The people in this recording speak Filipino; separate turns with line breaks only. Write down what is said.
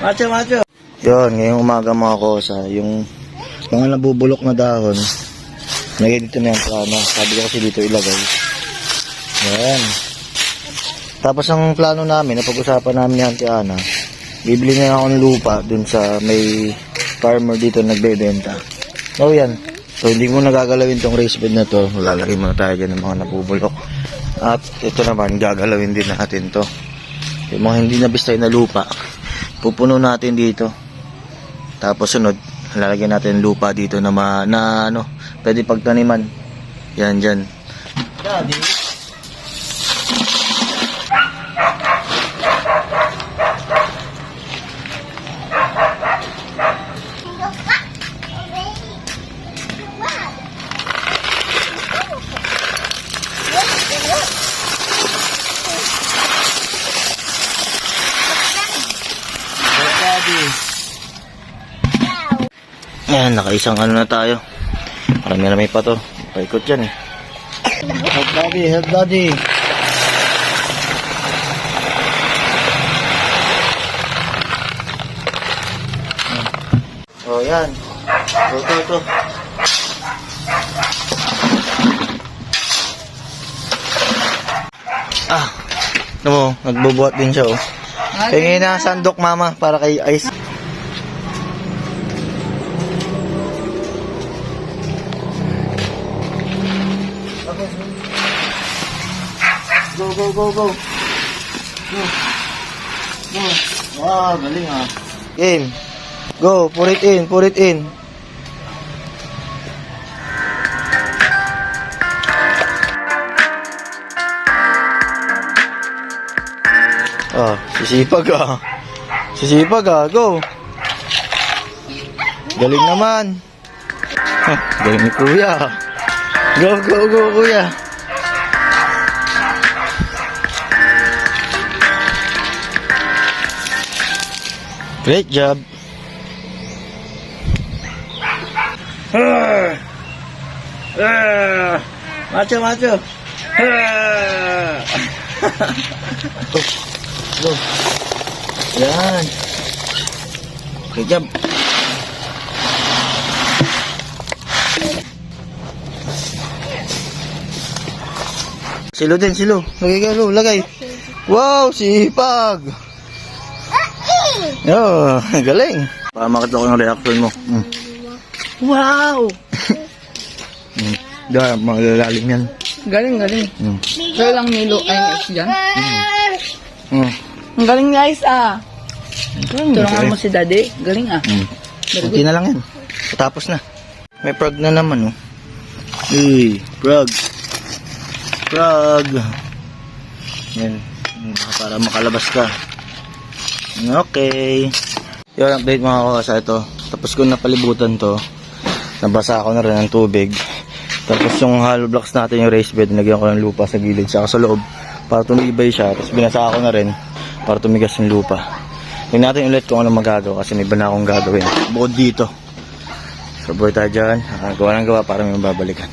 Macho, macho. Yun, ngayong umaga mga kosa, yung mga nabubulok na dahon, lagay dito na yung plano. Sabi ko kasi dito ilagay. Yan. Tapos ang plano namin, napag-usapan namin ni Auntie Ana, bibili na ako ng lupa dun sa may farmer dito nagbebenta. So yan. So hindi mo nagagalawin tong raised bed na to. Lalagay muna tayo dyan ng mga nabubulok. At ito naman, gagalawin din natin to. Yung mga hindi nabistay na lupa, pupuno natin dito. Tapos sunod, lalagyan natin lupa dito na, pwede pagtaniman. Yan dyan. Daddy. Ayan, nakaisang ano na tayo. Marami pa to. Paikot yan eh. Help daddy, help daddy. Oh yan. Ito. Ano mo, nagbubuhat din siya oh. Tingin na sandok mama para kay Ice. Go. Wow, galing ah. Game. Go, pour it in. Sisipag ah, go. Galing naman. Galing ni kuya. Go, kuya. Great job. Macho. Go. Yan. Great job. Silo. Lagay. Wow, sipag. Oh, galing. Pamakit ako ng reaction mo.
Wow!
Malalalim yan.
Galing. Kaya lang nilo ay next dyan. Ang galing guys ah. Tulungan mo si daddy. Galing ah.
Kunti na lang yan. Tapos na. May frog na naman oh. Uy, frog. Yan. Para makalabas ka. Okay. Yun, update mga kawasa ito. Tapos ko napalibutan to. Nabasa ako na rin ng tubig. Tapos yung hollow blocks natin, yung raised bed, nagyan ko ng lupa sa gilid saka sa loob para tumibay siya. Tapos binasa ko na rin para tumigas yung lupa. Tingnan natin ulit kung ano magagawa kasi may iba na akong gagawin bukod dito. So boy tayo dyan. Gawa ng gawa para may mababalikan.